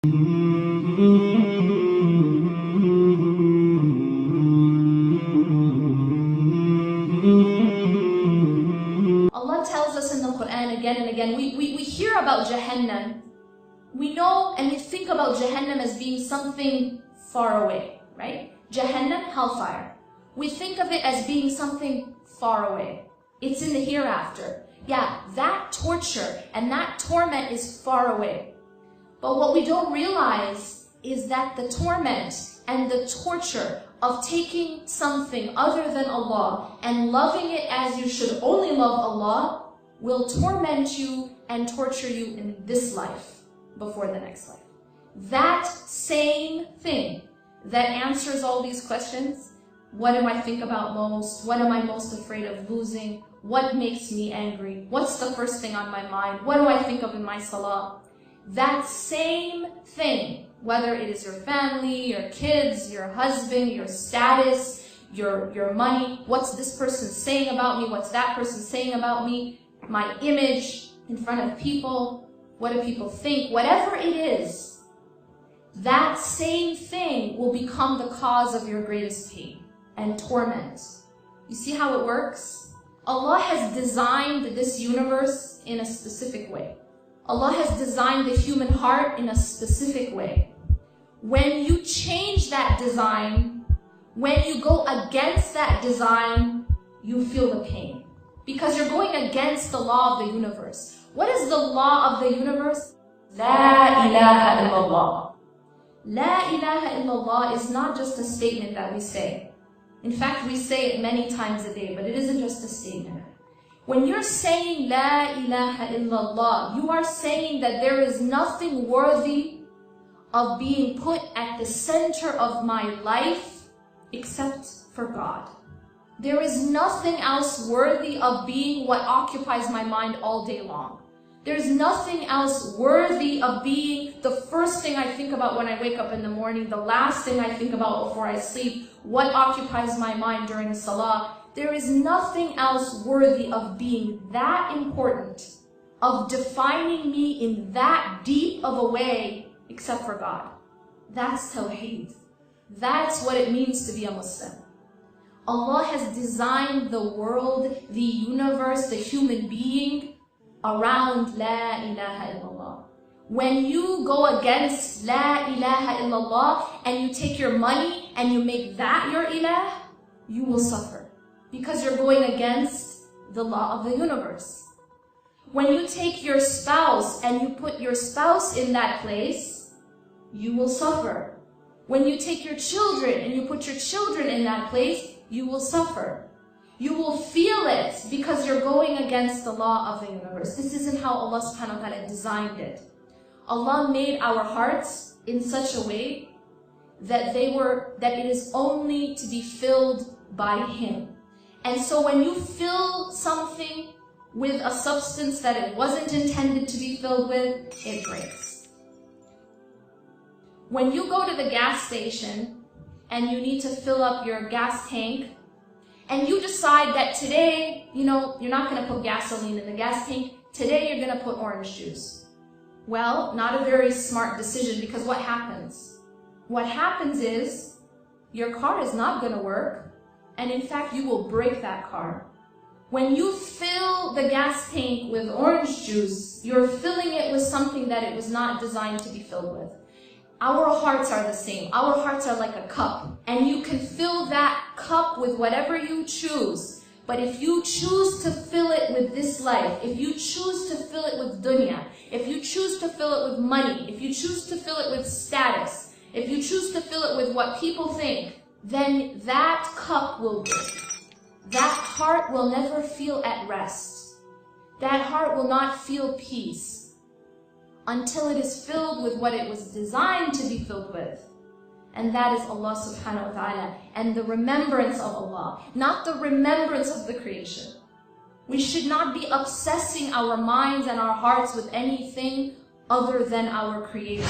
Allah tells us in the Quran again and again, we hear about Jahannam. We know and we think about Jahannam as being something far away, right? Jahannam, hellfire. We think of it as being something far away. It's in the hereafter. Yeah, that torture and that torment is far away. But what we don't realize is that the torment and the torture of taking something other than Allah and loving it as you should only love Allah will torment you and torture you in this life before the next life. That same thing that answers all these questions, what do I think about most? What am I most afraid of losing? What makes me angry? What's the first thing on my mind? What do I think of in my salah? That same thing, whether it is your family, your kids, your husband, your status, your money, what's this person saying about me? What's that person saying about me? My image in front of people, what do people think? Whatever it is, that same thing will become the cause of your greatest pain and torment. You see how it works? Allah has designed this universe in a specific way. Allah has designed the human heart in a specific way. When you change that design, when you go against that design, you feel the pain. Because you're going against the law of the universe. What is the law of the universe? La ilaha illallah. La ilaha illallah is not just a statement that we say. In fact, we say it many times a day, but it isn't just a statement. When you're saying La ilaha illallah, you are saying that there is nothing worthy of being put at the center of my life except for God. There is nothing else worthy of being what occupies my mind all day long. There's nothing else worthy of being the first thing I think about when I wake up in the morning, the last thing I think about before I sleep, what occupies my mind during salah. There is nothing else worthy of being that important, of defining me in that deep of a way, except for God. That's Tawheed. That's what it means to be a Muslim. Allah has designed the world, the universe, the human being around La ilaha illallah. When you go against La ilaha illallah and you take your money and you make that your ilah, you will suffer. Because you're going against the law of the universe. When you take your spouse and you put your spouse in that place, you will suffer. When you take your children and you put your children in that place, you will suffer. You will feel it because you're going against the law of the universe. This isn't how Allah subhanahu wa ta'ala designed it. Allah made our hearts in such a way that it is only to be filled by Him. And so when you fill something with a substance that it wasn't intended to be filled with, it breaks. When you go to the gas station and you need to fill up your gas tank, and you decide that today, you're not going to put gasoline in the gas tank, today you're going to put orange juice. Well, not a very smart decision, because what happens? What happens is, your car is not going to work, and in fact you will break that car. When you fill the gas tank with orange juice, you're filling it with something that it was not designed to be filled with. Our hearts are the same. Our hearts are like a cup. And you can fill that cup with whatever you choose. But if you choose to fill it with this life, if you choose to fill it with dunya, if you choose to fill it with money, if you choose to fill it with status, if you choose to fill it with what people think, then that cup will break. That heart will never feel at rest. That heart will not feel peace until it is filled with what it was designed to be filled with. And that is Allah subhanahu wa ta'ala, and the remembrance of Allah, not the remembrance of the creation. We should not be obsessing our minds and our hearts with anything other than our Creator.